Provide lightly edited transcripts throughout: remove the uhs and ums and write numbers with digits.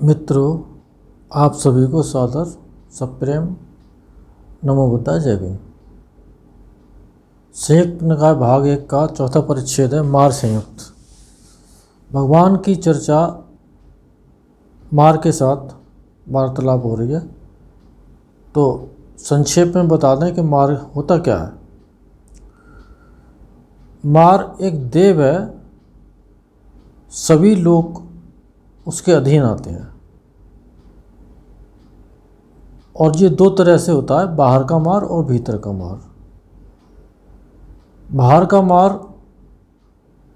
मित्रों, आप सभी को सादर सप्रेम नमो बुद्धाय जय भीम। संयुक्त निकाय भाग 1 का चौथा परिच्छेद है मार संयुक्त। भगवान की चर्चा मार के साथ वार्तालाप हो रही है। तो संक्षेप में बता दें कि मार होता क्या है। मार एक देव है, सभी लोग उसके अधीन आते हैं और ये दो तरह से होता है, बाहर का मार और भीतर का मार। बाहर का मार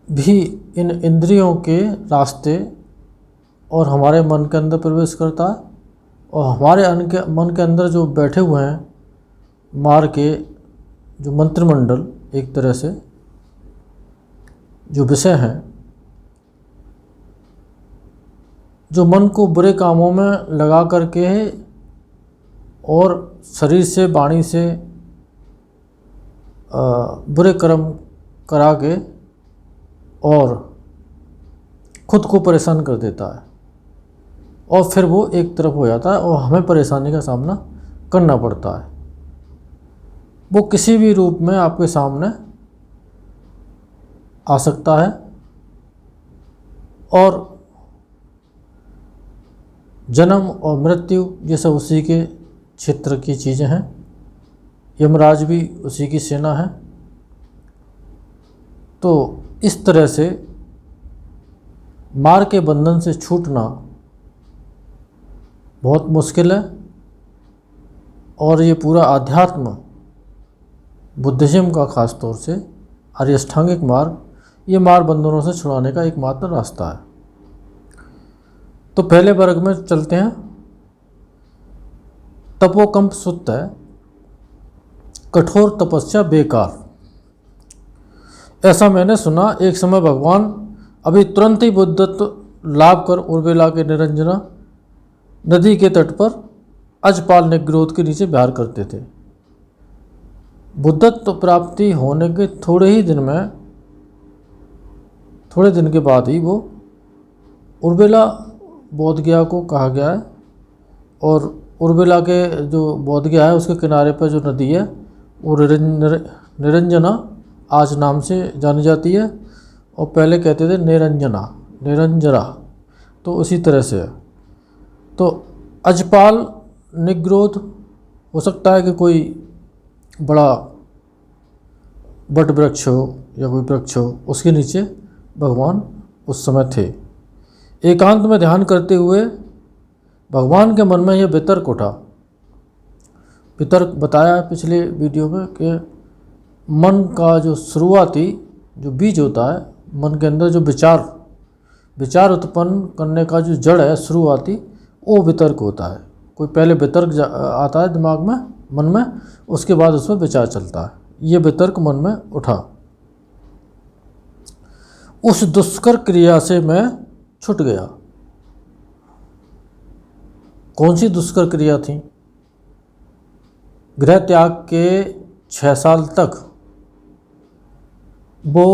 भी इन इंद्रियों के रास्ते और हमारे मन के अंदर प्रवेश करता है और हमारे मन के अंदर जो बैठे हुए हैं मार के जो मंत्रिमंडल, एक तरह से जो विषय हैं, जो मन को बुरे कामों में लगा करके और शरीर से वाणी से बुरे कर्म करा के और खुद को परेशान कर देता है और फिर वो एक तरफ हो जाता है और हमें परेशानी का सामना करना पड़ता है। वो किसी भी रूप में आपके सामने आ सकता है और जन्म और मृत्यु ये सब उसी के क्षेत्र की चीज़ें हैं। यमराज भी उसी की सेना है। तो इस तरह से मार के बंधन से छूटना बहुत मुश्किल है और ये पूरा अध्यात्म बुद्धिज्म का खास तौर से आर्य अष्टांगिक मार्ग, ये मार बंधनों से छुड़ाने का एकमात्र रास्ता है। तो पहले वर्ग में चलते हैं। तपोकंप सुत्त है, कठोर तपस्या बेकार। ऐसा मैंने सुना, एक समय भगवान अभी तुरंत ही बुद्धत्व लाभ कर उर्वेला के निरंजना नदी के तट पर अजपाल निग्रोध के नीचे विहार करते थे। बुद्धत्व प्राप्ति होने के थोड़े दिन के बाद ही वो उर्वेला बोधगया को कहा गया है और उर्वेला के जो बोधगया है उसके किनारे पर जो नदी है वो निरंजना आज नाम से जानी जाती है और पहले कहते थे निरंजरा, तो उसी तरह से है। तो अजपाल निग्रोध हो सकता है कि कोई बड़ा बट वृक्ष हो या कोई वृक्ष हो, उसके नीचे भगवान उस समय थे। एकांत में ध्यान करते हुए भगवान के मन में यह वितर्क उठा। वितर्क बताया पिछले वीडियो में कि मन का जो शुरुआती जो बीज होता है, मन के अंदर जो विचार उत्पन्न करने का जो जड़ है शुरुआती, वो वितर्क होता है। कोई पहले वितर्क आता है दिमाग में, मन में, उसके बाद उसमें विचार चलता है। ये वितर्क मन में उठा। उस दुष्कर क्रिया से मैं छूट गया। कौन सी दुष्कर क्रिया थी? गृह त्याग के 6 साल तक वो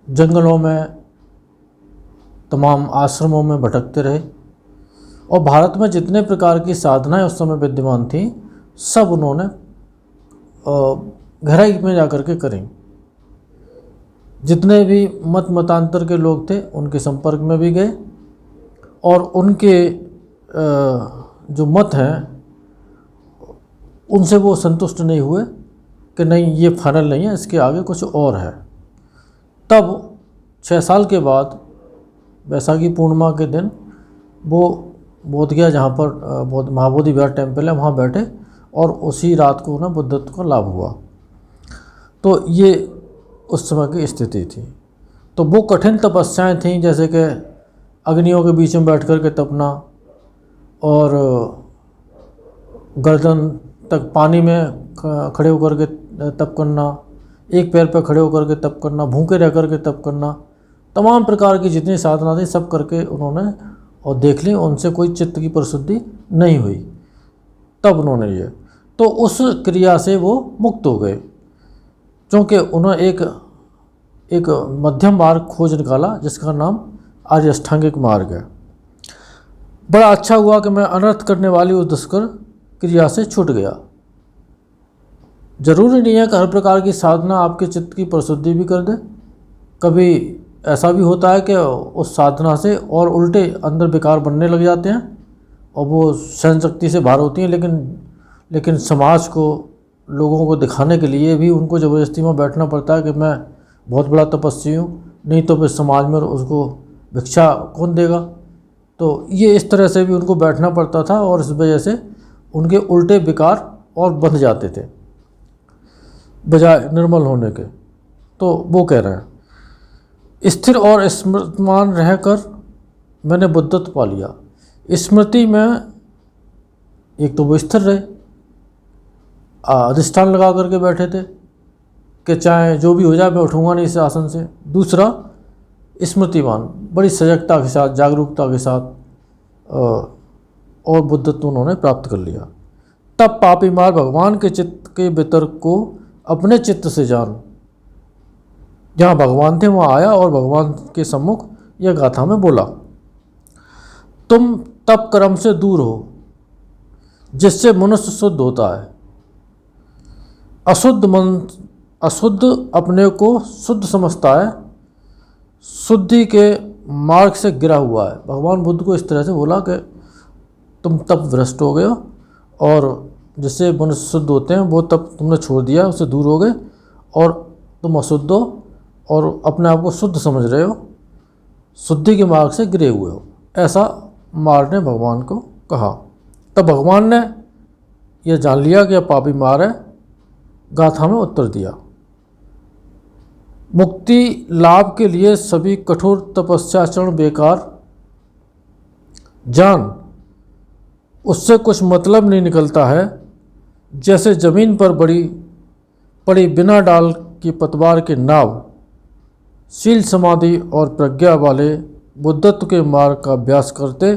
जंगलों में, तमाम आश्रमों में भटकते रहे और भारत में जितने प्रकार की साधनाएं उस समय विद्यमान थी सब उन्होंने गहराई में जाकर के करें। जितने भी मतांतर के लोग थे उनके संपर्क में भी गए और उनके जो मत हैं उनसे वो संतुष्ट नहीं हुए कि नहीं, ये फाइनल नहीं है, इसके आगे कुछ और है। तब 6 साल के बाद वैशाखी पूर्णिमा के दिन वो बोधगया, जहाँ पर महाबोधि विहार टेम्पल है, वहाँ बैठे और उसी रात को उन्हें बुद्धत्व का लाभ हुआ। तो ये उस समय की स्थिति थी। तो वो कठिन तपस्याएं थीं, जैसे कि अग्नियों के बीच में बैठ कर के तपना और गर्दन तक पानी में खड़े होकर के तप करना, एक पैर पर खड़े होकर के तप करना, भूखे रह कर के तप करना, तमाम प्रकार की जितनी साधना थी सब करके उन्होंने और देख ली। उनसे कोई चित्त की परिशुद्धि नहीं हुई। तब उन्होंने ये, तो उस क्रिया से वो मुक्त हो गए, क्योंकि उन्होंने एक मध्यम मार्ग खोज निकाला जिसका नाम आर्य अष्टांगिक मार्ग है। बड़ा अच्छा हुआ कि मैं अनर्थ करने वाली उस दुष्कर क्रिया से छूट गया। जरूरी नहीं है कि हर प्रकार की साधना आपके चित्त की परिशुद्धि भी कर दे। कभी ऐसा भी होता है कि उस साधना से और उल्टे अंदर विकार बनने लग जाते हैं और वो सहन शक्ति से बाहर होती हैं, लेकिन समाज को, लोगों को दिखाने के लिए भी उनको ज़बरदस्ती में बैठना पड़ता है कि मैं बहुत बड़ा तपस्वी हूँ, नहीं तो फिर समाज में उसको भिक्षा कौन देगा। तो ये इस तरह से भी उनको बैठना पड़ता था और इस वजह से उनके उल्टे विकार और बंध जाते थे बजाय निर्मल होने के। तो वो कह रहे हैं, स्थिर और स्मृतिमान रहकर मैंने बुद्धत्व पा लिया। स्मृति में एक तो वो स्थिर रहे, अधिष्ठान लगा करके बैठे थे कि चाहे जो भी हो जाए मैं उठूंगा नहीं इस आसन से। दूसरा स्मृतिमान, बड़ी सजगता के साथ, जागरूकता के साथ और बुद्धत्व उन्होंने प्राप्त कर लिया। तब पापी मार भगवान के चित्त के वितर्क को अपने चित्त से जान, जहाँ भगवान थे वहाँ आया और भगवान के सम्मुख यह गाथा में बोला, तुम तप कर्म से दूर हो जिससे मनुष्य शुद्ध होता है। अशुद्ध अपने को शुद्ध समझता है, शुद्धि के मार्ग से गिरा हुआ है। भगवान बुद्ध को इस तरह से बोला कि तुम तप भ्रष्ट हो गए हो और जिससे मनुष्य शुद्ध होते हैं वो तप तुमने छोड़ दिया, उससे दूर हो गए और तुम अशुद्ध हो और अपने आप को शुद्ध समझ रहे हो, शुद्धि के मार्ग से गिरे हुए हो। ऐसा मार ने भगवान को कहा। तब भगवान ने यह जान लिया कि यह पापी मार है, गाथा में उत्तर दिया, मुक्ति लाभ के लिए सभी कठोर तपस्याचरण बेकार। जान, उससे कुछ मतलब नहीं निकलता है। जैसे जमीन पर पड़ी बिना डाल की पतवार के नाव, शील समाधि और प्रज्ञा वाले बुद्धत्व के मार्ग का अभ्यास करते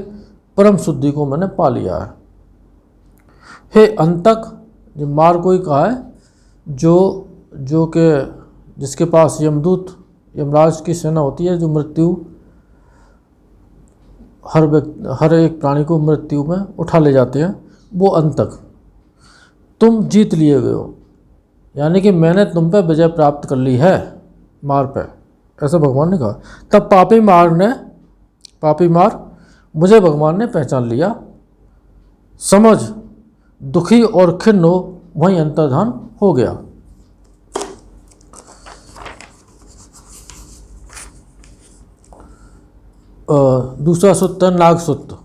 परम शुद्धि को मैंने पा लिया है। हे अंतक, जो मार्ग को ही कहा है, जो के जिसके पास यमराज की सेना होती है, जो मृत्यु हर एक प्राणी को मृत्यु में उठा ले जाते हैं, वो अंतक तुम जीत लिए गए हो, यानी कि मैंने तुम पे विजय प्राप्त कर ली है मार पे, ऐसा भगवान ने कहा। तब पापी मार मुझे भगवान ने पहचान लिया। समझ, दुखी और खिन्न हो वहीं अंतर्धान हो गया। दूसरा सूत्र, नाग सूत्र।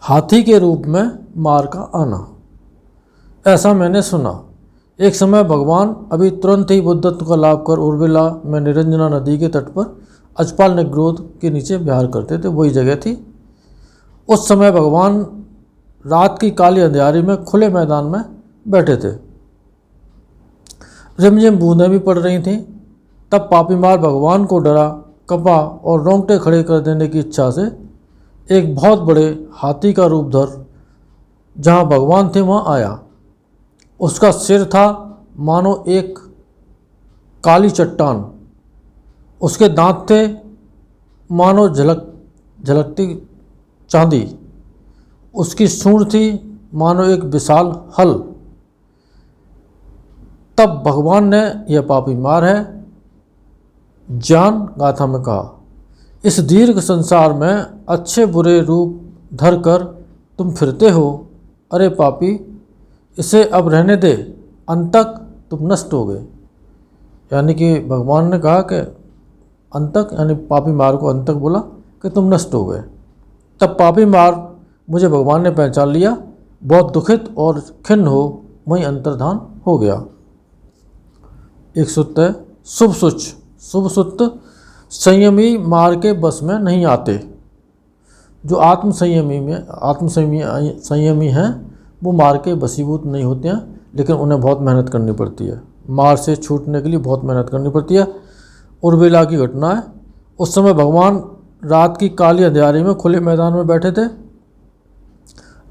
हाथी के रूप में मार का आना। ऐसा मैंने सुना, एक समय भगवान अभी तुरंत ही बुद्धत्व का लाभ कर उर्विला में निरंजना नदी के तट पर अजपाल निग्रोध के नीचे विहार करते थे, वही जगह थी। उस समय भगवान रात की काली अंधियारी में खुले मैदान में बैठे थे। रिमझिम बूंदें भी पड़ रही थीं। तब पापी मार भगवान को डरा, कपा और रोंगटे खड़े कर देने की इच्छा से एक बहुत बड़े हाथी का रूप धर जहाँ भगवान थे वहाँ आया। उसका सिर था मानो एक काली चट्टान, उसके दांत थे मानो झलकती चांदी, उसकी सूंड थी मानो एक विशाल हल। तब भगवान ने, यह पापी मार है, जान गाथा में कहा, इस दीर्घ संसार में अच्छे बुरे रूप धर कर तुम फिरते हो। अरे पापी, इसे अब रहने दे, अंतक तुम नष्ट हो गए। यानी कि भगवान ने कहा कि अंतक, यानी पापी मार को अंतक बोला कि तुम नष्ट हो गए। तब पापी मार मुझे भगवान ने पहचान लिया, बहुत दुखित और खिन्न हो वहीं अंतर्धान हो गया। एक सूत्र है, शुभ सूत्र। संयमी मार के बस में नहीं आते। जो संयमी हैं वो मार के वशीभूत नहीं होते हैं, लेकिन उन्हें बहुत मेहनत करनी पड़ती है। मार से छूटने के लिए बहुत मेहनत करनी पड़ती है। उर्विला की घटना है, उस समय भगवान रात की काली अंधियारी में खुले मैदान में बैठे थे।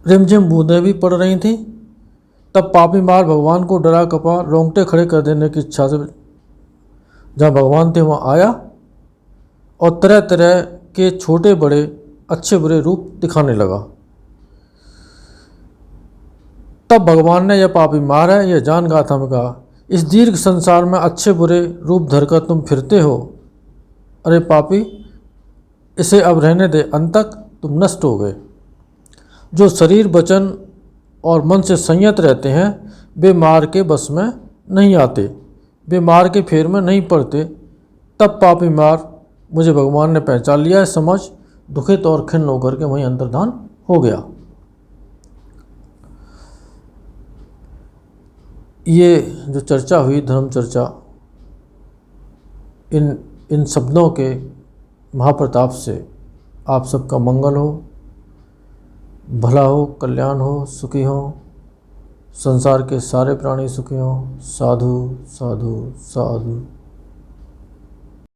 रिमझिम बूंदें भी पड़ रही थीं। तब पापी मार भगवान को डरा, कपा, रोंगटे खड़े कर देने की इच्छा से जहाँ भगवान थे वहाँ आया और तरह तरह के छोटे बड़े अच्छे बुरे रूप दिखाने लगा। तब भगवान ने, यह पापी मार है, यह जान गाथा में कहा, इस दीर्घ संसार में अच्छे बुरे रूप धरकर तुम फिरते हो। अरे पापी, इसे अब रहने दे, अंत तक तुम नष्ट हो गए। जो शरीर वचन और मन से संयत रहते हैं वे मार के बस में नहीं आते, वे मार के फेर में नहीं पड़ते। तब पापी मार मुझे भगवान ने पहचान लिया है समझ दुखित और खिन्न होकर के वहीं अंतर्धान हो गया। ये जो चर्चा हुई धर्म चर्चा, इन शब्दों के महाप्रताप से आप सबका मंगल हो, भला हो, कल्याण हो, सुखी हो, संसार के सारे प्राणी सुखी हों। साधु साधु साधु।